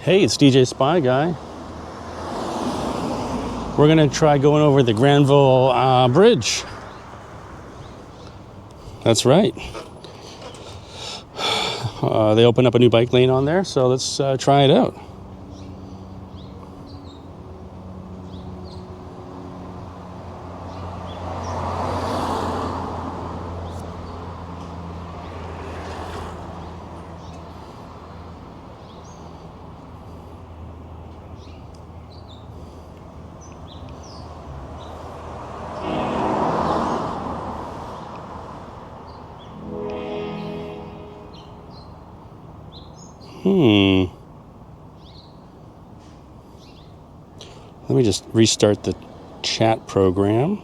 Hey, it's DJ Spy Guy. We're gonna try going over the Granville Bridge. That's right. They opened up a new bike lane on there, so let's try it out. Let me just restart the chat program.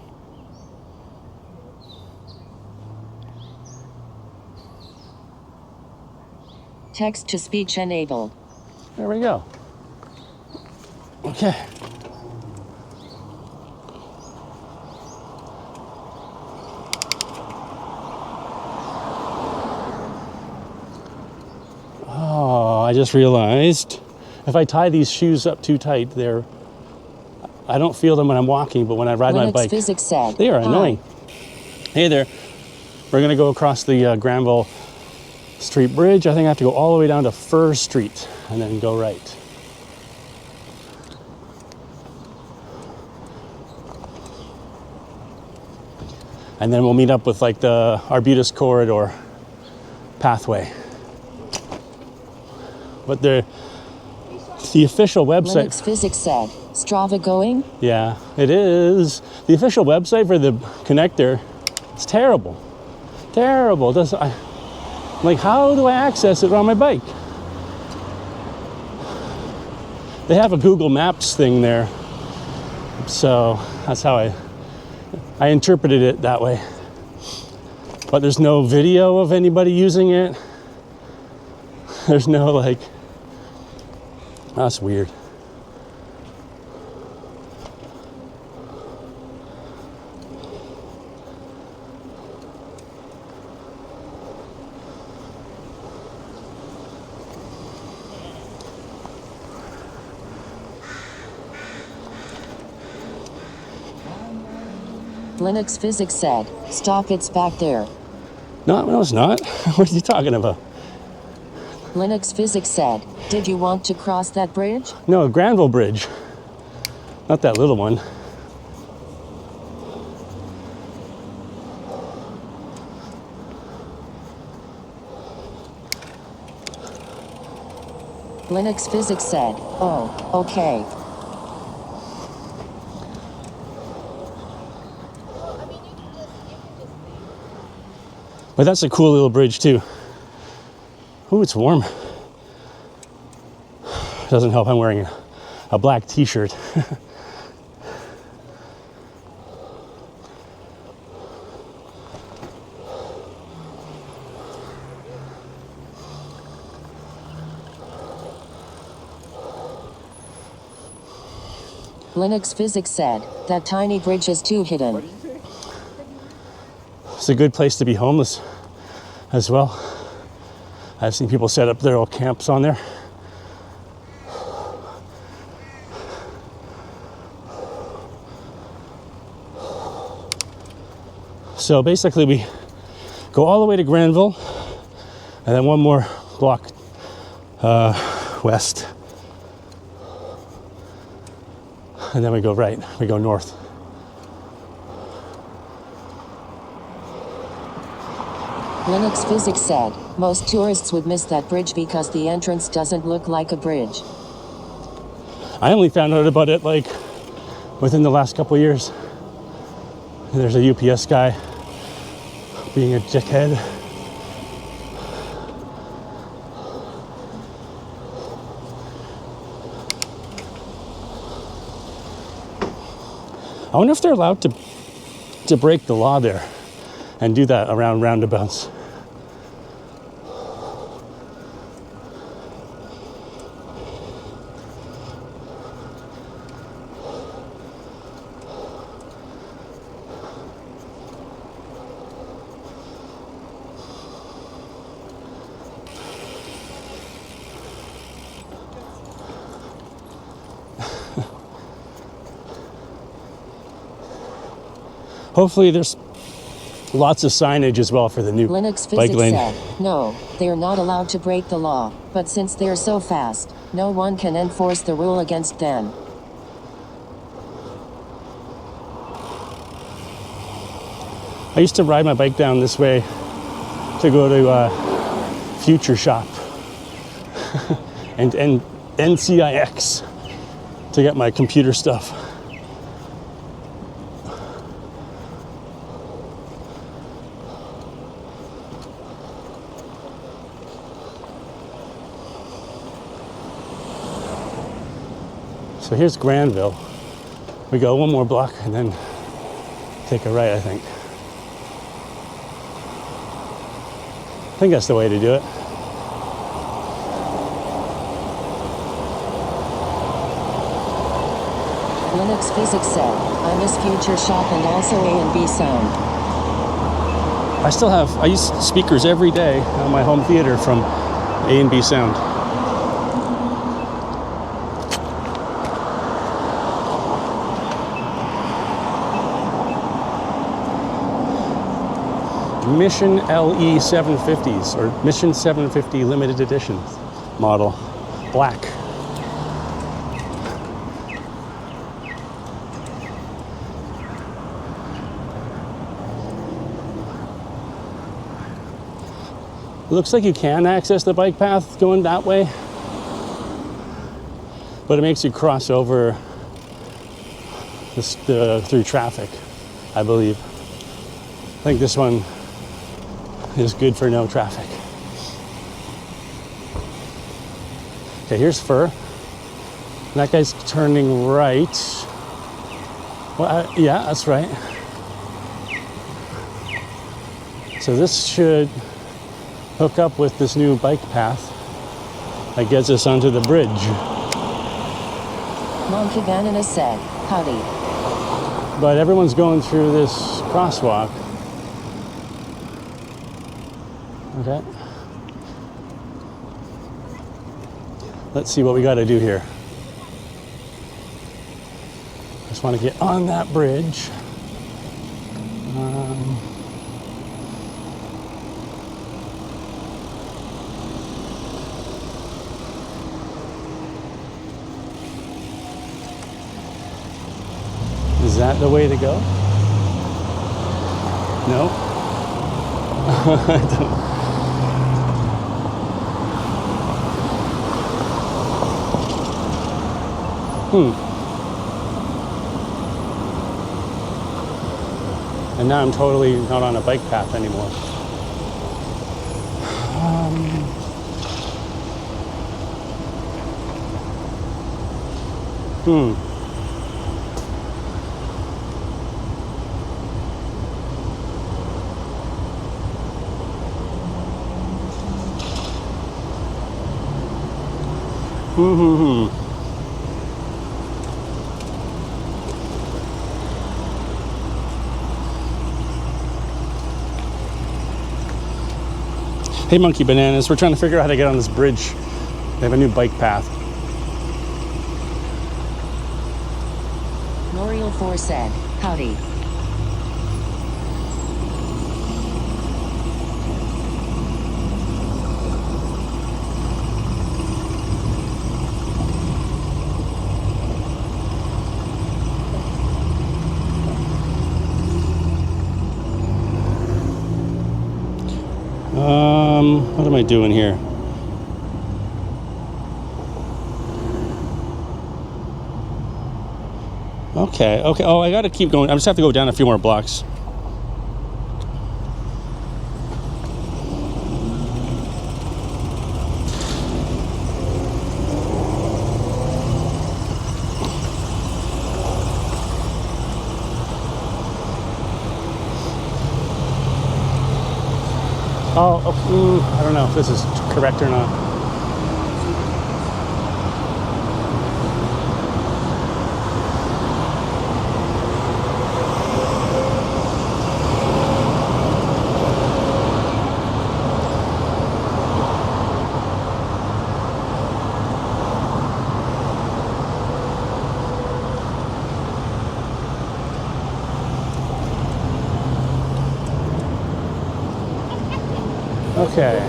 Text to speech enabled. There we go. Okay. Oh, I just realized if I tie these shoes up too tight, I don't feel them when I'm walking, but when I ride my bike, Physics said, they are annoying. Hey there. We're going to go across the Granville Street Bridge. I think I have to go all the way down to Fir Street and then go right. And then we'll meet up with like the Arbutus Corridor pathway. But the official website... Linux Physics said, Strava going? Yeah, it is. The official website for the connector is terrible. Terrible. Like, how do I access it on my bike? They have a Google Maps thing there. So that's how I interpreted it that way. But there's no video of anybody using it. There's no, like... That's weird. Linux Physics said, stop, it's back there. No, it's not. What are you talking about? Linux Physics said, did you want to cross that bridge? No, Granville Bridge. Not that little one. Linux Physics said, oh, okay. But that's a cool little bridge too. Ooh, it's warm. Doesn't help I'm wearing a black t-shirt. Linux Physics said, that tiny bridge is too hidden. It's a good place to be homeless as well. I've seen people set up their old camps on there. So basically we go all the way to Granville and then one more block west. And then we go right, we go north. Linux Physics said, most tourists would miss that bridge because the entrance doesn't look like a bridge. I only found out about it like within the last couple of years. There's a UPS guy being a dickhead. I wonder if they're allowed to break the law there and do that around roundabouts. Hopefully there's lots of signage as well for the new Linux bike Physics lane. said, no, they're not allowed to break the law, but since they're so fast, no one can enforce the rule against them. I used to ride my bike down this way to go to Future Shop and NCIX to get my computer stuff. So here's Granville. We go one more block and then take a right, I think. I think that's the way to do it. Linux Physics said, I miss Future Shop and also A&B Sound. I use speakers every day on my home theater from A&B Sound. Mission LE 750s or Mission 750 limited edition model, black. Looks like you can access the bike path going that way, but it makes you cross over through traffic, I believe. I think this one is good for no traffic. Okay, here's Fur. That guy's turning right. Well, yeah, that's right. So this should hook up with this new bike path that gets us onto the bridge. Monkey Banana said, howdy. But everyone's going through this crosswalk. Okay. Let's see what we got to do here. Just want to get on that bridge. Is that the way to go? No? I don't. And now I'm totally not on a bike path anymore. Hey, Monkey Bananas, we're trying to figure out how to get on this bridge. They have a new bike path. L'Oreal 4 said, howdy. What am I doing here? Okay. Oh, I gotta keep going. I just have to go down a few more blocks. I don't know if this is correct or not. Okay.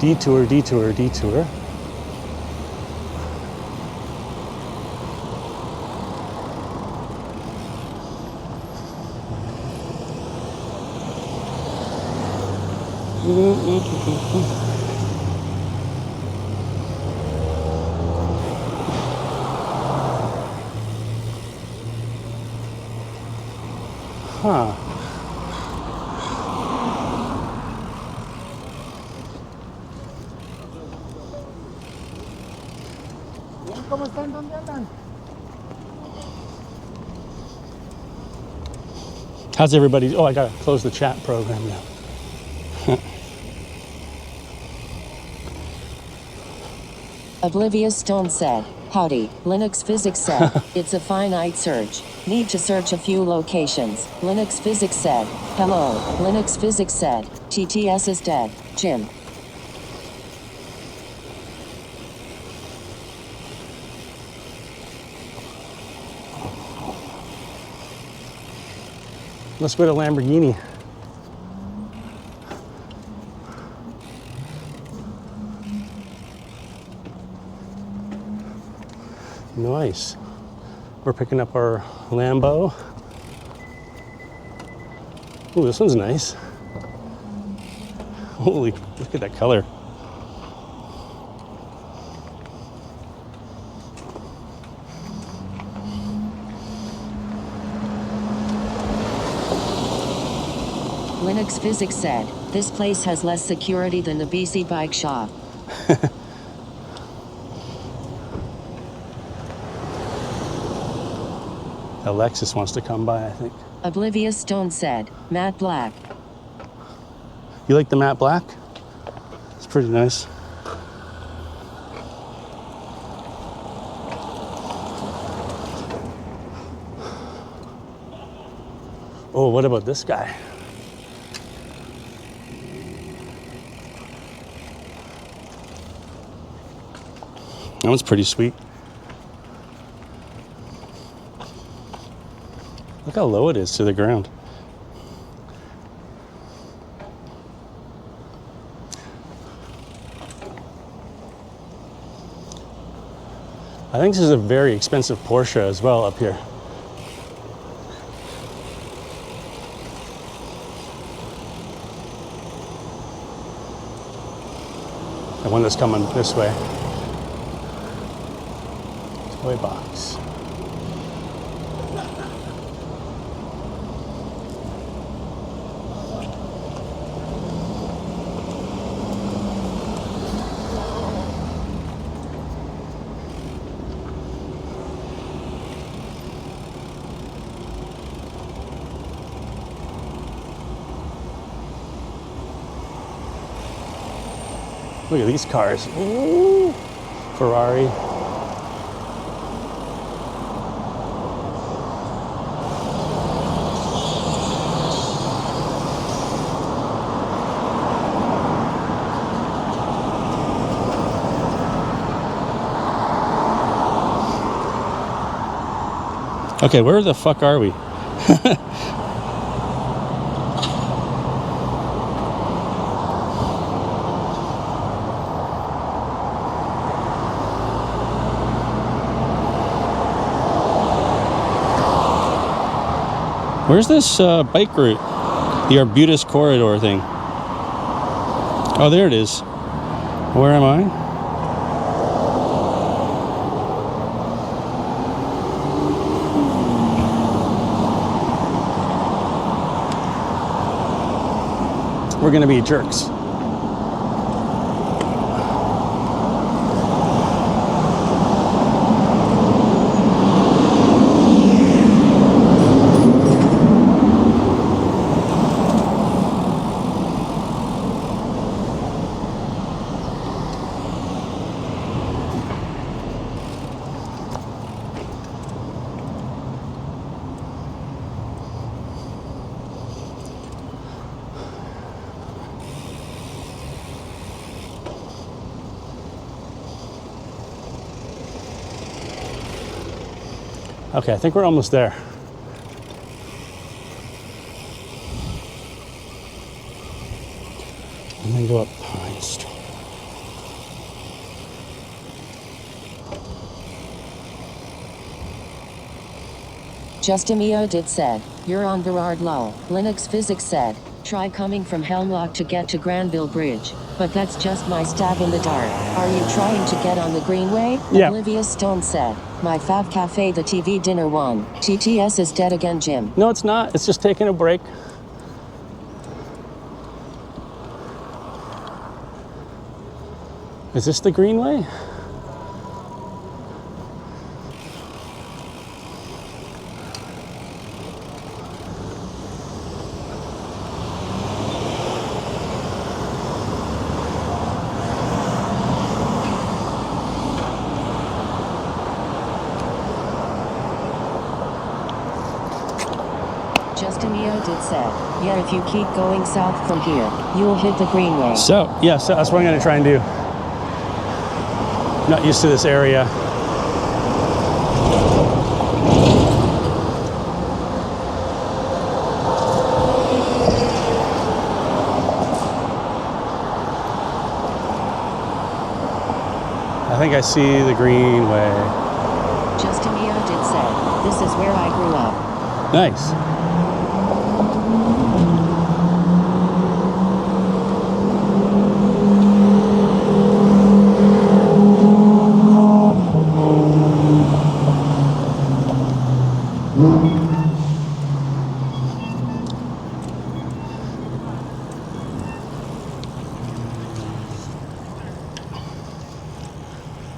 Detour, detour, detour. Huh. ¿Cómo están? ¿Dónde andan? How's everybody? Oh, I gotta close the chat program now. Oblivious Stone said, howdy. Linux Physics said, it's a finite search. Need to search a few locations. Linux Physics said, hello. Linux Physics said, TTS is dead. Jim. Let's go to Lamborghini. Nice. We're picking up our Lambo. Ooh, this one's nice. Holy, look at that color. Linux Physics said, this place has less security than the BC bike shop. Alexis wants to come by, I think. Oblivious Stone said, matte black. You like the matte black? It's pretty nice. Oh, what about this guy? That one's pretty sweet. Look how low it is to the ground. I think this is a very expensive Porsche as well up here. The one that's coming this way. Toy box. Look at these cars. Ooh, Ferrari. Okay, where the fuck are we? Where's this bike route? The Arbutus Corridor thing. Oh, there it is. Where am I? We're gonna be jerks. Okay, I think we're almost there. And then go up Pine Street. Justimio did said, you're on Berard Lowell. Linux Physics said, try coming from Hemlock to get to Granville Bridge. But that's just my stab in the dark. Are you trying to get on the Greenway? Yeah. Olivia Stone said, my Fab Cafe the TV dinner won. TTS is dead again, Jim. No, it's not. It's just taking a break. Is this the Greenway? Justimio did said, yeah, if you keep going south from here, you'll hit the Greenway. So that's what I'm going to try and do. Not used to this area. I think I see the Greenway. Justimio did say, this is where I grew up. Nice.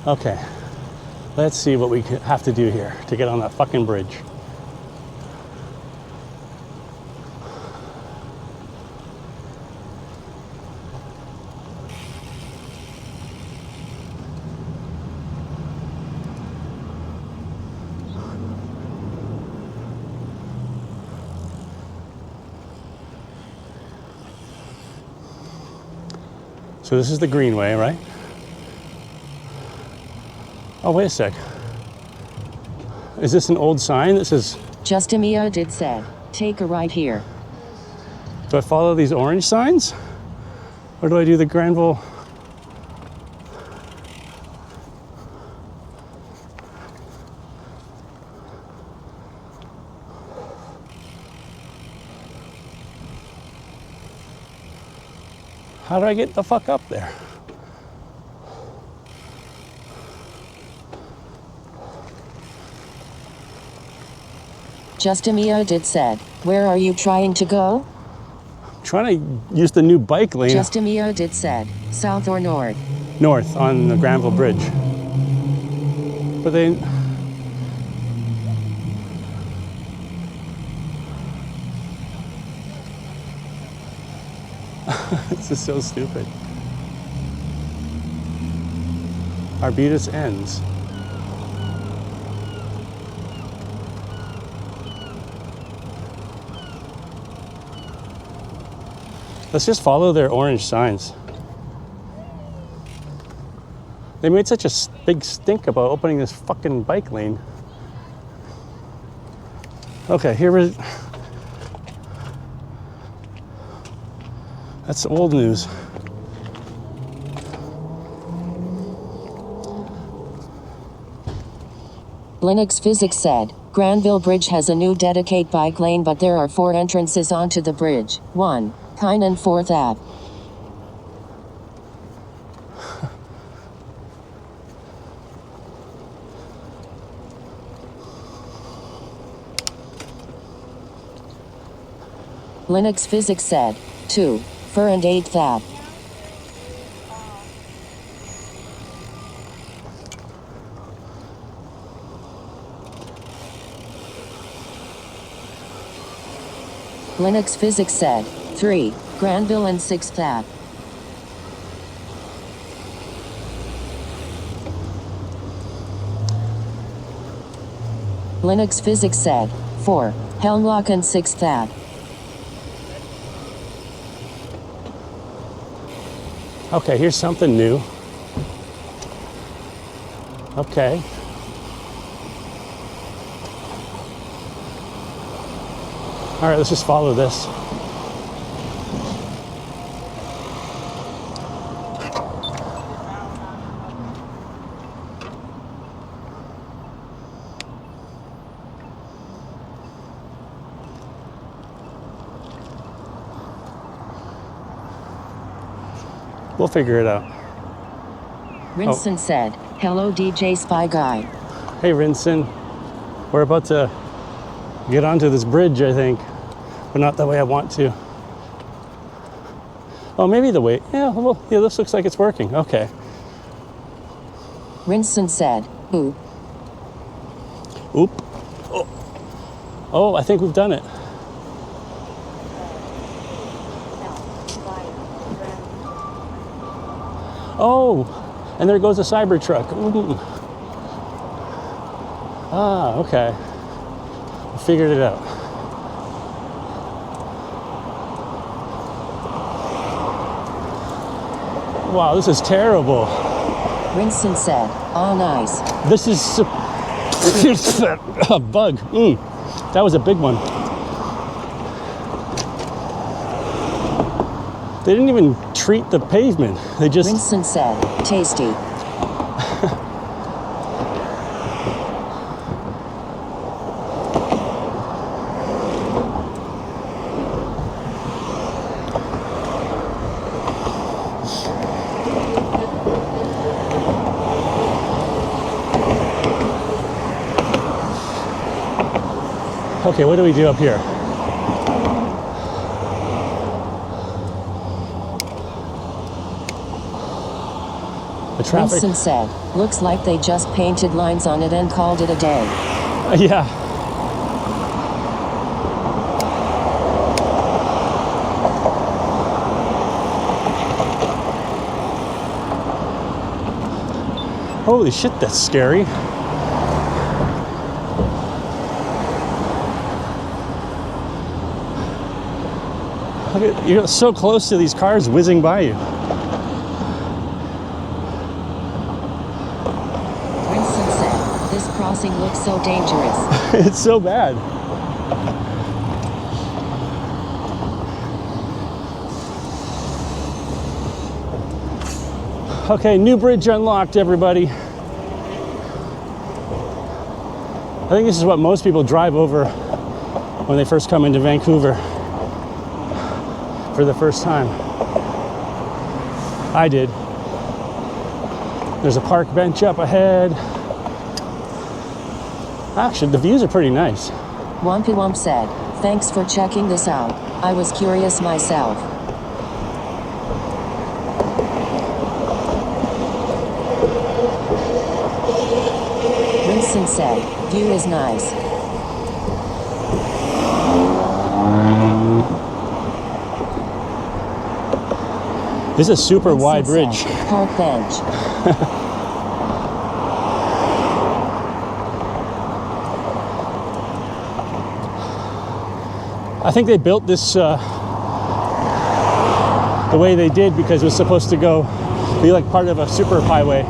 Okay, let's see what we have to do here to get on that fucking bridge. So this is the Greenway, right? Oh, wait a sec. Is this an old sign that says... Justimio did said, take a right here. Do I follow these orange signs? Or do I do the Granville? How do I get the fuck up there? Justimio did said, where are you trying to go? I'm trying to use the new bike lane. Justimio did said, south or north? North on the Granville Bridge. But they... This is so stupid. Arbutus ends. Let's just follow their orange signs. They made such a big stink about opening this fucking bike lane. Okay, here we... That's old news. Linux Physics said, Granville Bridge has a new dedicated bike lane, but there are 4 entrances onto the bridge. 1. Pine and 4th Ave. Linux Physics said, 2. Fur and 8th Ave. Linux Physics said, 3. Granville and 6th Ave. Linux Physics said, 4. Hemlock and 6th Ave. Okay, here's something new. Okay. All right, let's just follow this. We'll figure it out. Rinson said, hello DJ Spy Guy. Hey, Rinson. We're about to get onto this bridge, I think, but not the way I want to. Oh, maybe the way. Yeah, well, yeah, this looks like it's working. Okay. Rinson said, ooh. Oop. Oh. Oh, I think we've done it. Oh, and there goes a Cybertruck. Ooh. Ah, okay. I figured it out. Wow, this is terrible. Rinson said, oh nice. This is a bug. That was a big one. They didn't even treat the pavement. They just... Rinson said, tasty. Okay, what do we do up here? The traffic. Rinson said, looks like they just painted lines on it and called it a day. Yeah. Holy shit, that's scary. You're so close to these cars whizzing by you. Rinson said, this crossing looks so dangerous. It's so bad. Okay, new bridge unlocked, everybody. I think this is what most people drive over when they first come into Vancouver for the first time. I did. There's a park bench up ahead. Actually, the views are pretty nice. Wampy Wump said, thanks for checking this out. I was curious myself. Rinson said, view is nice. This is a super Rinson wide said, bridge. park bench. I think they built this the way they did because it was supposed to be like part of a super highway.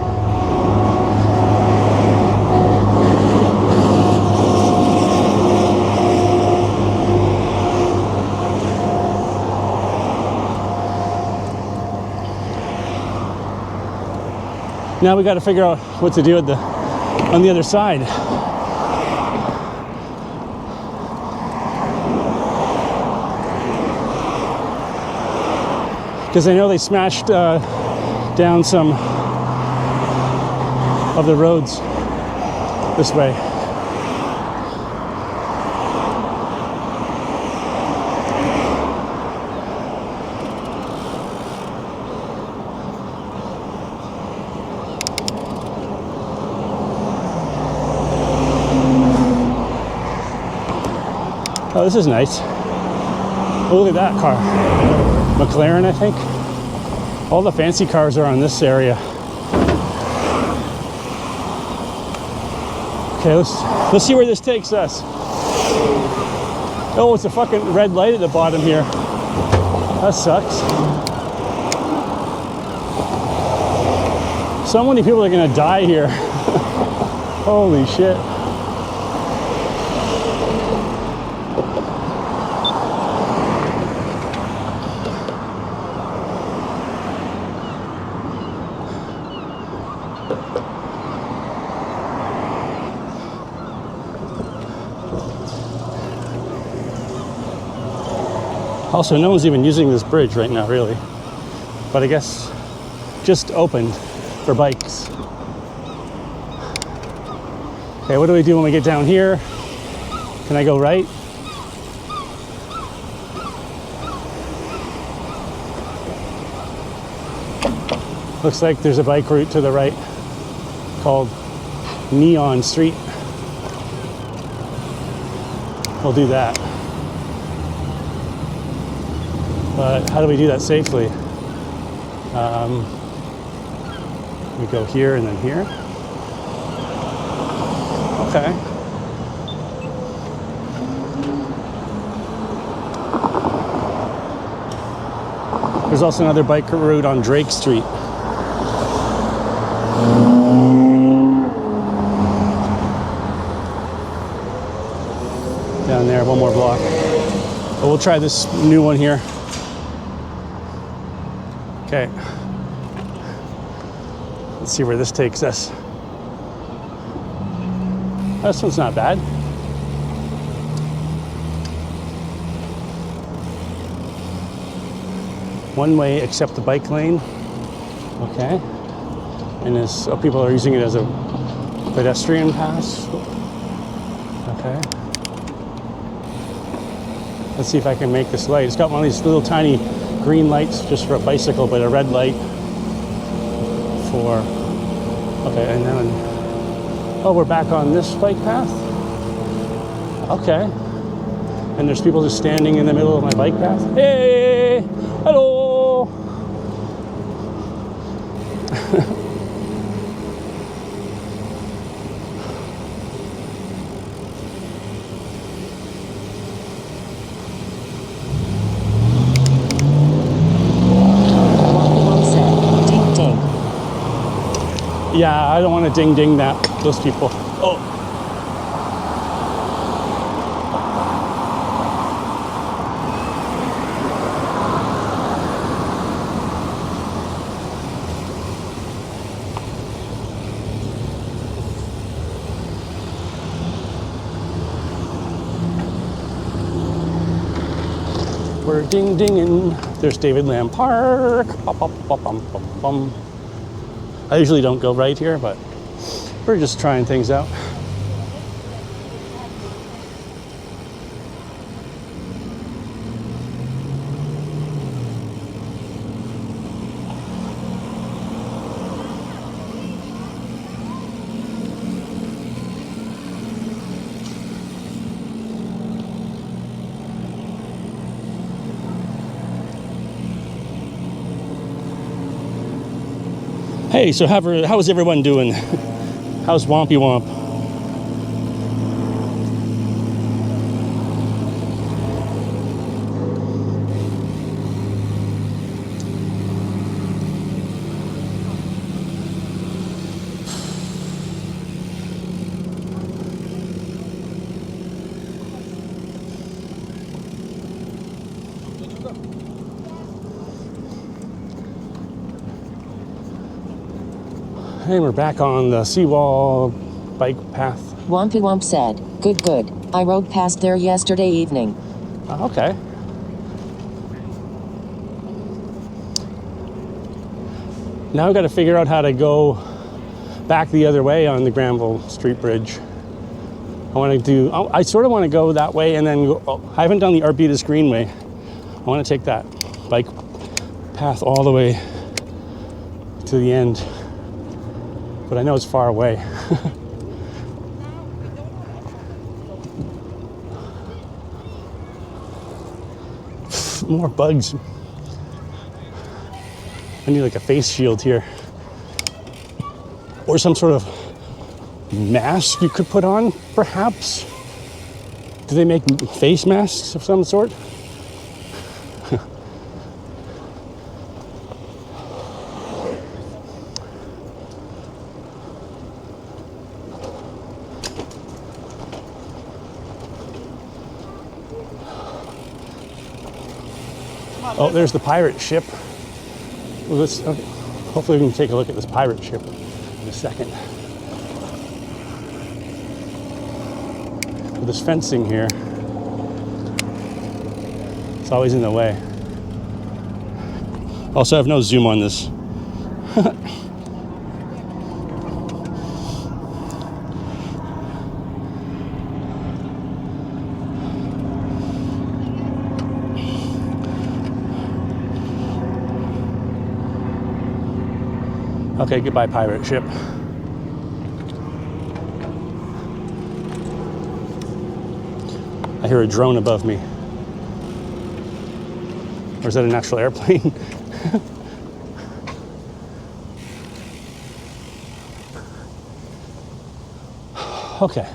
Now we got to figure out what to do on the other side. Because I know they smashed down some of the roads this way. Oh, this is nice. Oh, look at that car. McLaren, I think. All the fancy cars are on this area. Okay, let's see where this takes us. Oh, it's a fucking red light at the bottom here. That sucks. So many people are gonna die here. Holy shit. Also, no one's even using this bridge right now, really. But I guess just opened for bikes. Okay, what do we do when we get down here? Can I go right? Looks like there's a bike route to the right called Neon Street. We'll do that. But how do we do that safely? We go here and then here. Okay. There's also another bike route on Drake Street. Down there, one more block. But we'll try this new one here. Okay. Let's see where this takes us. This one's not bad. One way except the bike lane. Okay. And this, oh, people are using it as a pedestrian pass. Okay. Let's see if I can make this light. It's got one of these little tiny green lights just for a bicycle, but a red light for, okay, and then, oh, we're back on this bike path? Okay. And there's people just standing in the middle of my bike path. Hey, hello. Yeah, I don't want to ding those people. Oh. We're dinging. There's David Lamb Park. Bum, bum, bum, bum, bum, bum. I usually don't go right here, but we're just trying things out. Hey, so how's everyone doing? How's Wompy Womp? Hey, we're back on the seawall bike path. Wompy Womp said, good, good. I rode past there yesterday evening. Okay. Now I've got to figure out how to go back the other way on the Granville Street Bridge. I sort of want to go that way and then go, I haven't done the Arbutus Greenway. I want to take that bike path all the way to the end. But I know it's far away. More bugs. I need like a face shield here. Or some sort of mask you could put on, perhaps. Do they make face masks of some sort? Oh, there's the pirate ship. Well, okay. Hopefully we can take a look at this pirate ship in a second. With this fencing here. always in the way. Also, I have no zoom on this. Okay, goodbye, pirate ship. I hear a drone above me. Or is that an actual airplane? Okay.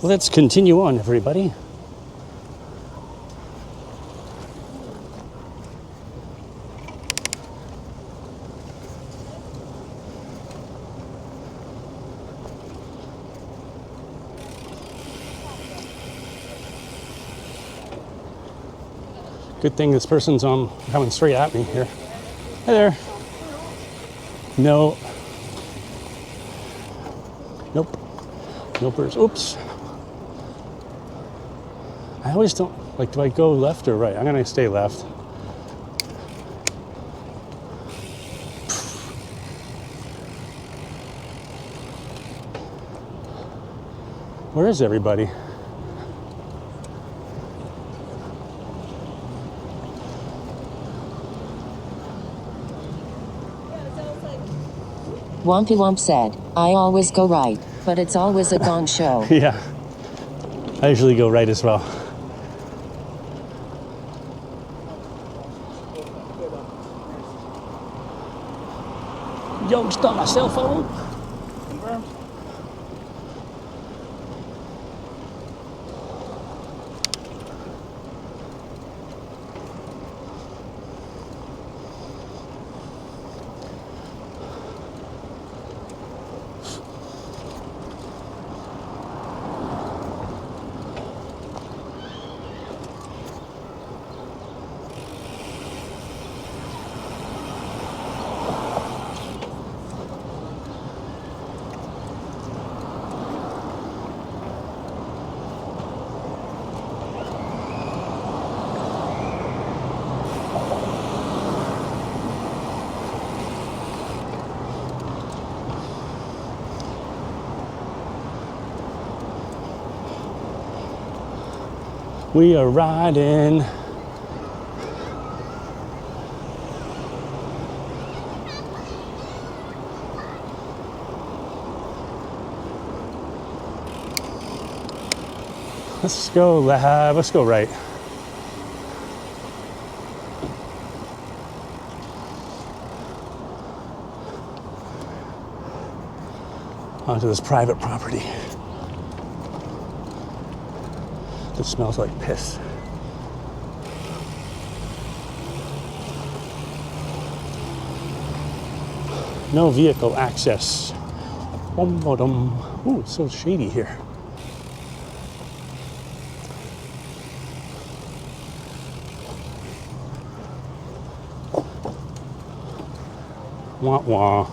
Let's continue on, everybody. Good thing this person's coming straight at me here. Hey there. No. Nope. No birds. Oops. I always don't, like, do I go left or right? I'm gonna stay left. Where is everybody? Wompy Womp said, I always go right, but it's always a gong show. Yeah. I usually go right as well. Yo, stop my cell phone. We are riding. Let's go left. Let's go right. Onto this private property. It smells like piss. No vehicle access. Ooh, it's so shady here. Wah wah.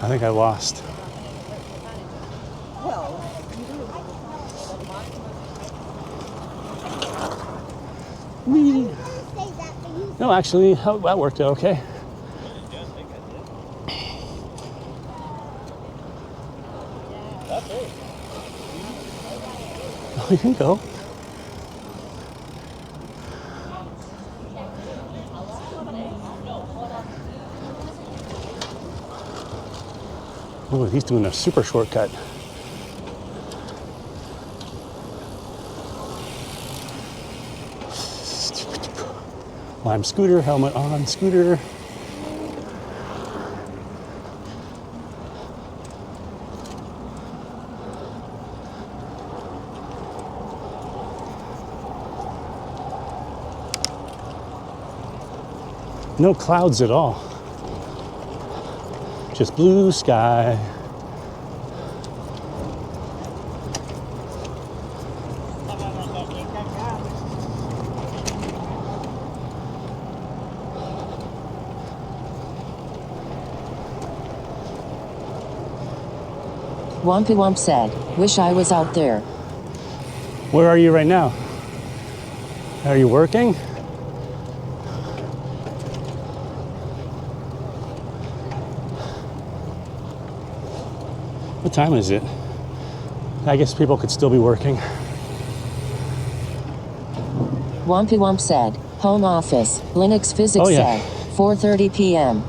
I think I lost. Whee. No, actually, that worked out okay. Oh, you can go. Oh, he's doing a super shortcut. Lime scooter, helmet on, scooter. No clouds at all. Just blue sky. Wompy Womp said, wish I was out there. Where are you right now? Are you working? What time is it? I guess people could still be working. Wampy Wump said, home office, Linux Physics Oh, yeah. said, 4:30 p.m.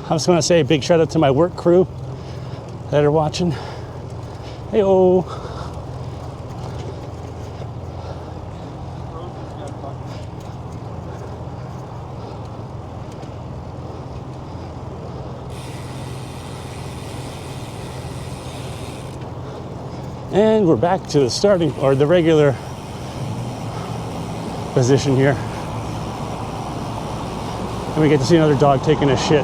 I was gonna say a big shout out to my work crew that are watching. Hey-oh. And we're back to the starting, or the regular position here. And we get to see another dog taking a shit.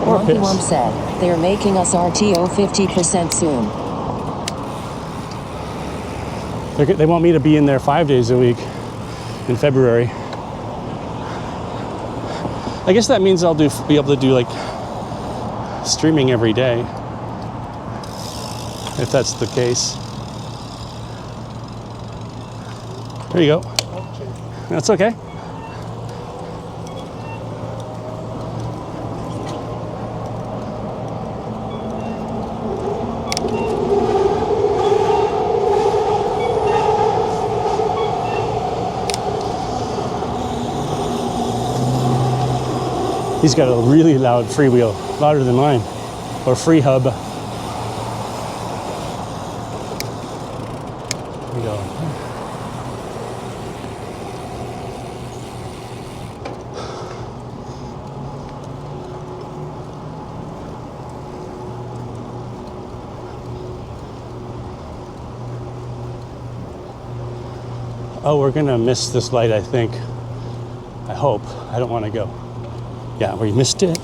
Or Wampy piss. Wump said, they're making us RTO 50% soon. They want me to be in there 5 days a week in February. I guess that means I'll be able to do like streaming every day, if that's the case. There you go. That's okay. He's got a really loud freewheel, louder than mine, or free hub. There we go. Oh, we're gonna miss this light, I think. I hope. I don't want to go. Yeah, we missed it.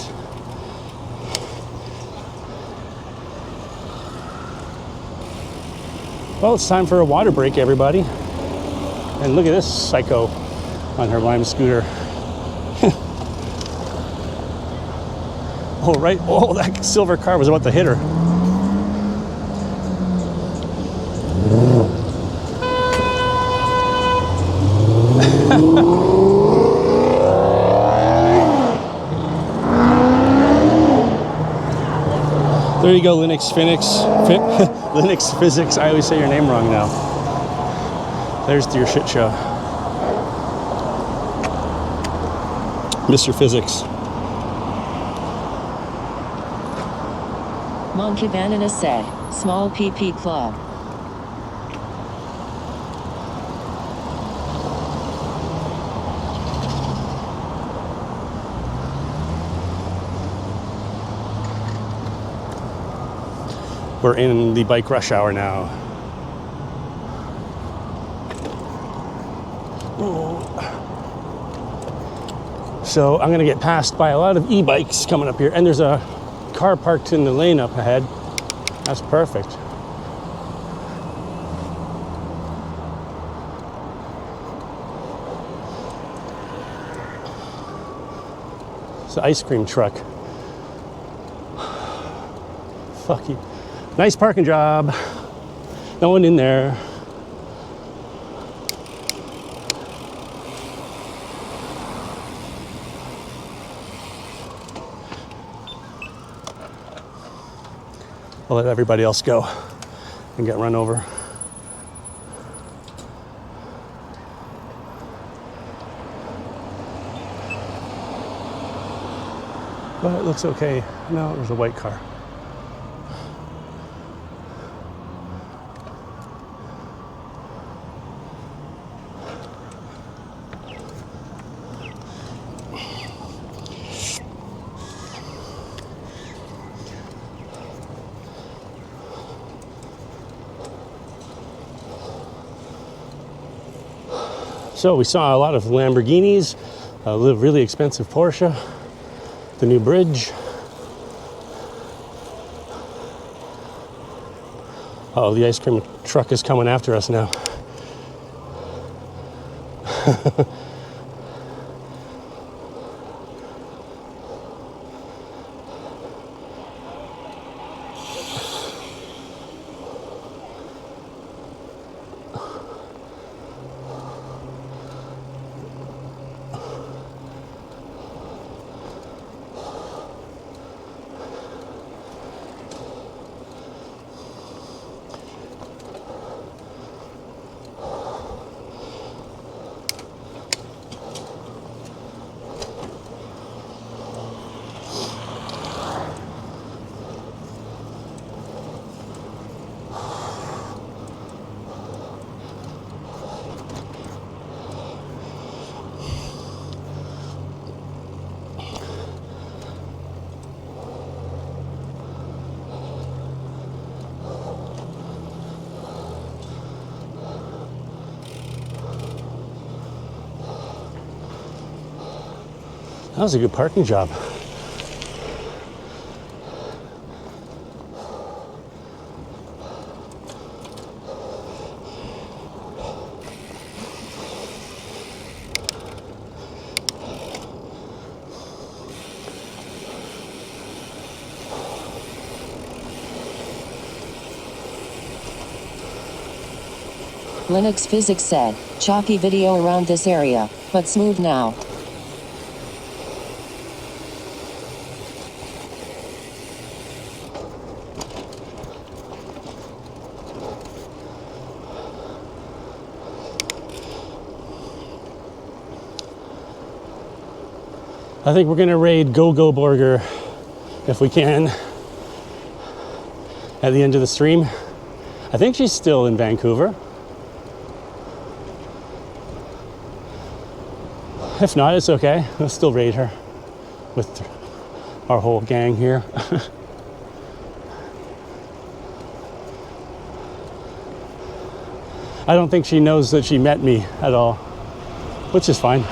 Well, it's time for a water break, everybody. And look at this psycho on her Lime scooter. Oh, right. Oh, that silver car was about to hit her. There you go, Linux Linux Physics. I always say your name wrong now. There's your shit show. Mr. Physics. Monkey Banana said, small PP club. We're in the bike rush hour now. So I'm gonna get passed by a lot of e-bikes coming up here, and there's a car parked in the lane up ahead. That's perfect. It's an ice cream truck. Fuck you. Nice parking job. No one in there. I'll let everybody else go and get run over. But it looks okay. No, there's a white car. So we saw a lot of Lamborghinis, a really expensive Porsche, the new bridge. Oh, the ice cream truck is coming after us now. That was a good parking job. Linux Physics said, choppy video around this area, but smooth now. I think we're gonna raid Go Burger if we can at the end of the stream. I think she's still in Vancouver. If not, it's okay. We'll still raid her with our whole gang here. I don't think she knows that she met me at all, which is fine.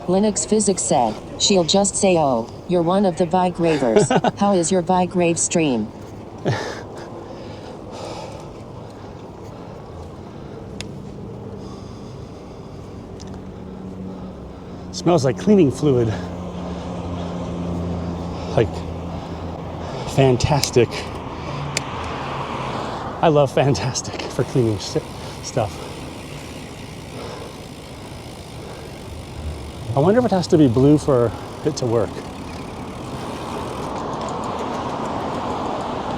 Linux Physics said, she'll just say, oh, you're one of the bike ravers. How is your bike rave stream? Smells like cleaning fluid. Like fantastic. I love fantastic for cleaning stuff. I wonder if it has to be blue for it to work.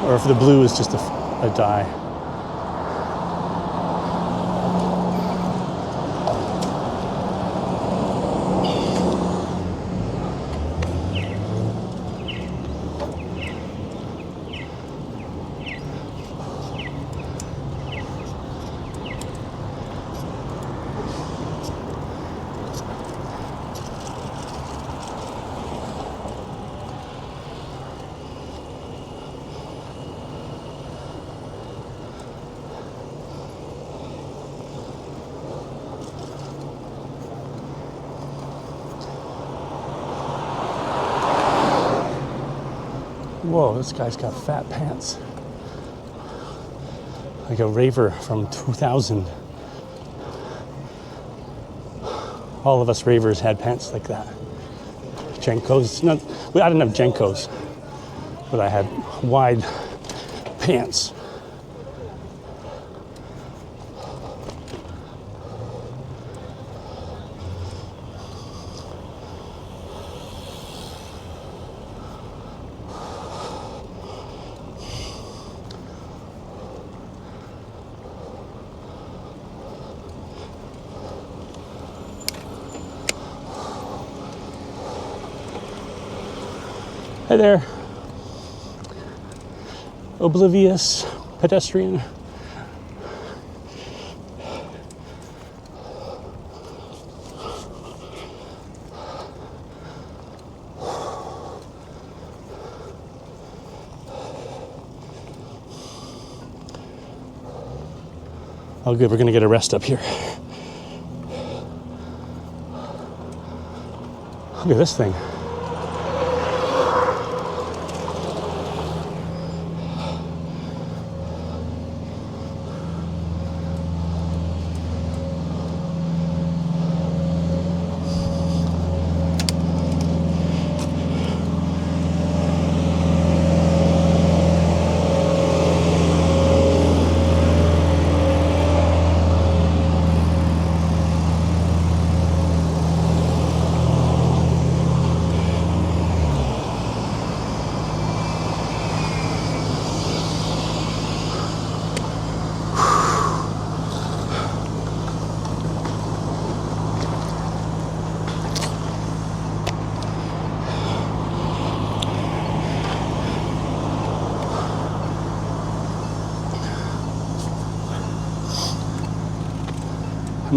Or if the blue is just a dye. Whoa, this guy's got fat pants. Like a raver from 2000. All of us ravers had pants like that. Jenkos. I didn't have Jenkos, but I had wide pants. Hey there, oblivious pedestrian. Oh good, we're gonna get a rest up here. Look at this thing.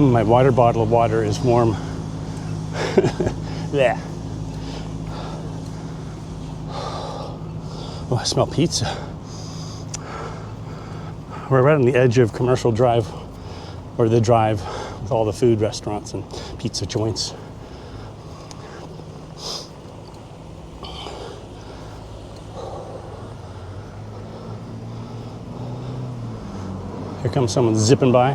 My water bottle of water is warm. Yeah. Oh, I smell pizza. We're right on the edge of Commercial Drive, or the drive, with all the food restaurants and pizza joints. Here comes someone zipping by.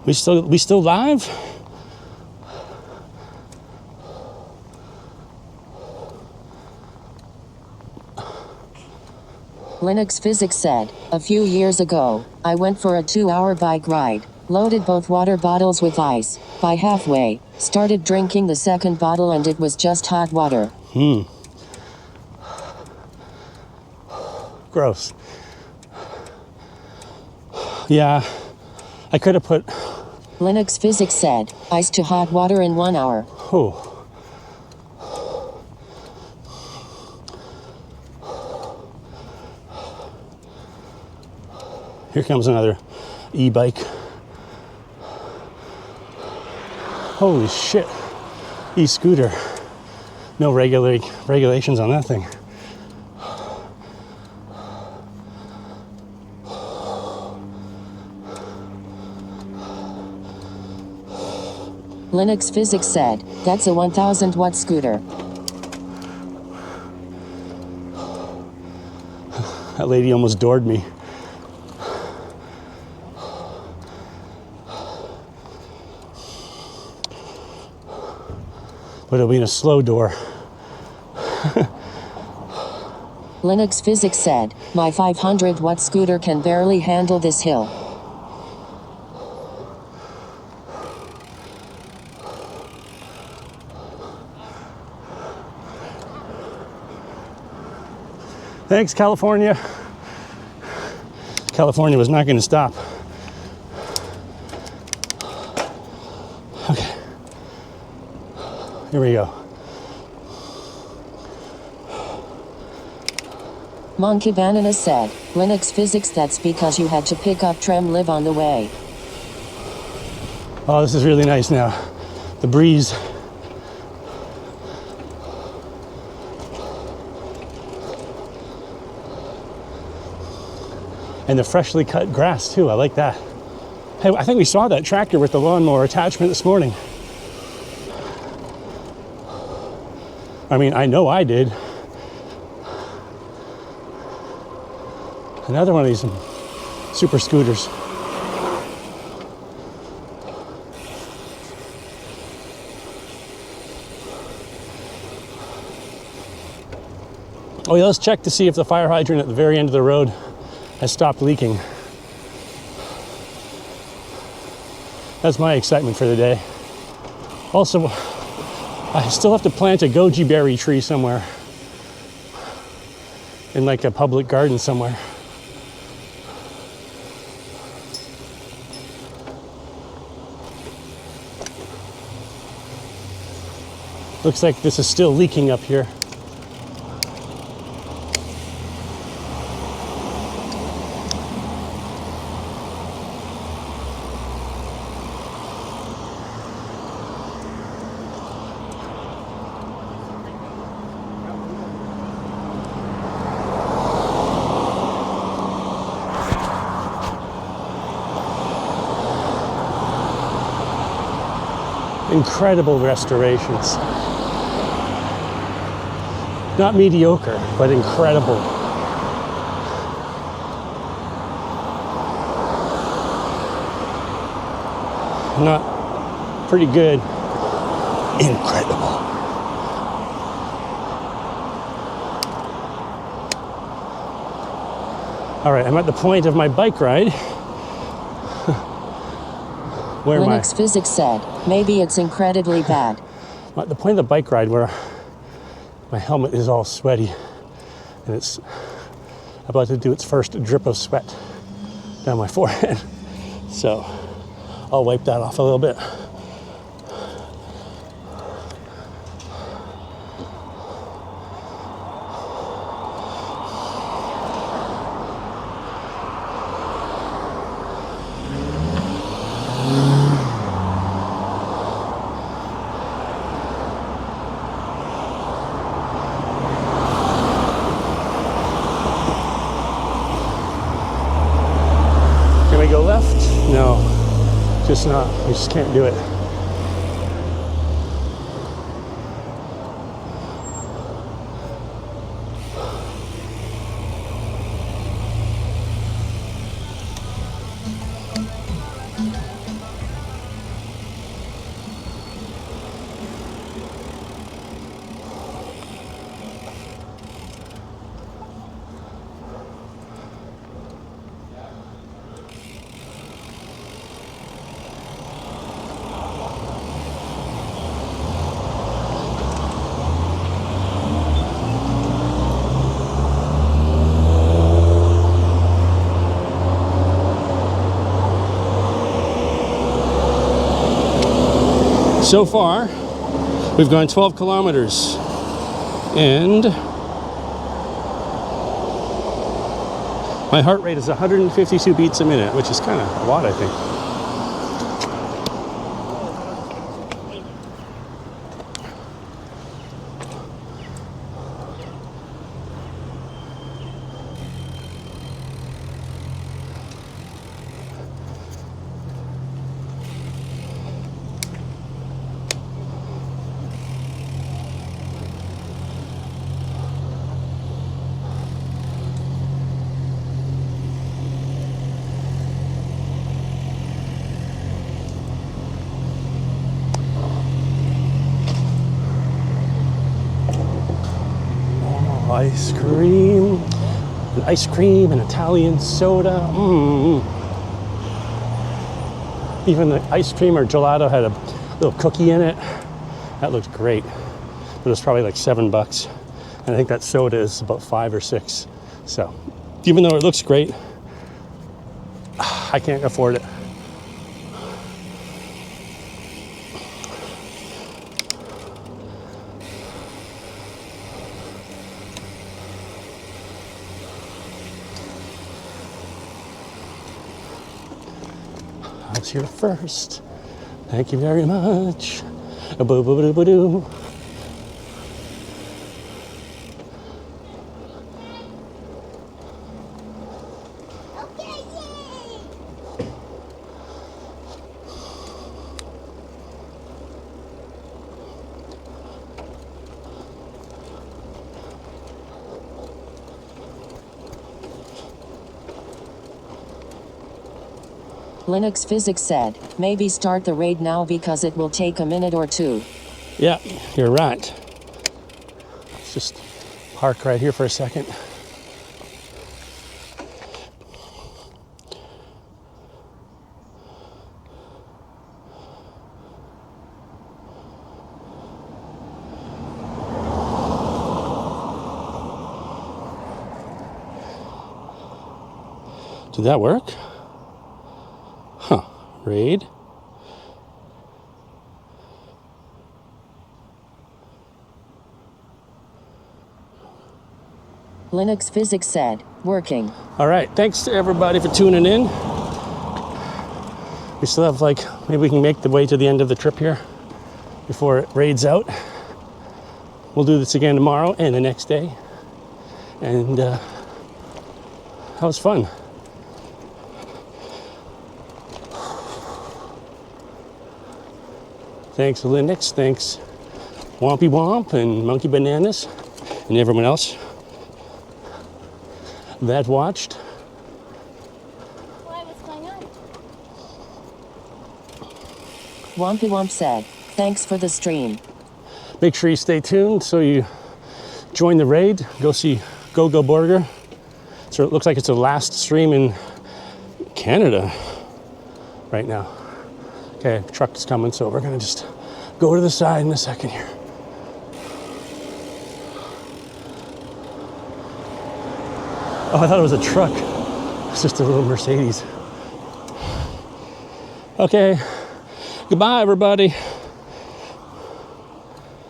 We still live? Linux Physics said, a few years ago, I went for a 2-hour bike ride, loaded both water bottles with ice. By halfway, started drinking the second bottle and it was just hot water. Gross. Yeah, I could have put... Linux Physics said, ice to hot water in 1 hour. Oh. Here comes another e-bike. Holy shit. E-scooter. No regulations on that thing. Linux Physics said, that's a 1000 watt scooter. That lady almost doored me. But it'll be in a slow door. Linux Physics said, my 500 watt scooter can barely handle this hill. Thanks, California. California was not going to stop. Okay. Here we go. Monkey Banana said, Linux Physics, that's because you had to pick up tram live on the way. Oh, this is really nice now. The breeze. And the freshly cut grass too, I like that. Hey, I think we saw that tractor with the lawnmower attachment this morning. I mean, I know I did. Another one of these super scooters. Oh yeah, let's check to see if the fire hydrant at the very end of the road has stopped leaking. That's my excitement for the day. Also, I still have to plant a goji berry tree somewhere. In like a public garden somewhere. Looks like this is still leaking up here. Incredible restorations. Not mediocre, but incredible. Not pretty good. Incredible. All right, I'm at the point of my bike ride. Where am I? Linux Physics said, maybe it's incredibly bad. I'm at the point of the bike ride where my helmet is all sweaty and about to do its first drip of sweat down my forehead. So I'll wipe that off a little bit. Can we go left? No, just not. We just can't do it. So far, we've gone 12 kilometers and my heart rate is 152 beats a minute, which is kind of a lot, I think. Ice cream and Italian soda. Even the ice cream or gelato had a little cookie in it. That looked great. It was probably like $7. And I think that soda is about 5 or 6. So even though it looks great, I can't afford it. I was here first. Thank you very much. Boo-boo-boo-boo-doo. Okay, yay! Linux Physics said, maybe start the raid now because it will take a minute or two. Yeah, you're right. Let's just park right here for a second. Did that work? Huh, raid. Linux Physics said, working. All right, thanks to everybody for tuning in. We still have maybe we can make the way to the end of the trip here before it raids out. We'll do this again tomorrow and the next day. And that was fun. Thanks Linux, thanks Wompy Womp and Monkey Bananas and everyone else that watched. Why, what's going on? Wompy Womp said, thanks for the stream. Make sure you stay tuned so you join the raid. Go see Go Go Burger. So it looks like it's the last stream in Canada right now. Okay, truck is coming, so we're gonna just go to the side in a second here. Oh, I thought it was a truck. It's just a little Mercedes. Okay. Goodbye, everybody.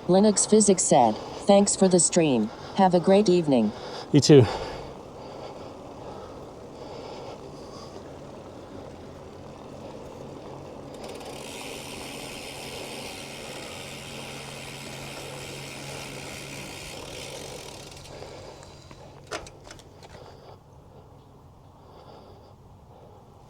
Linux Physics said, thanks for the stream. Have a great evening. You too.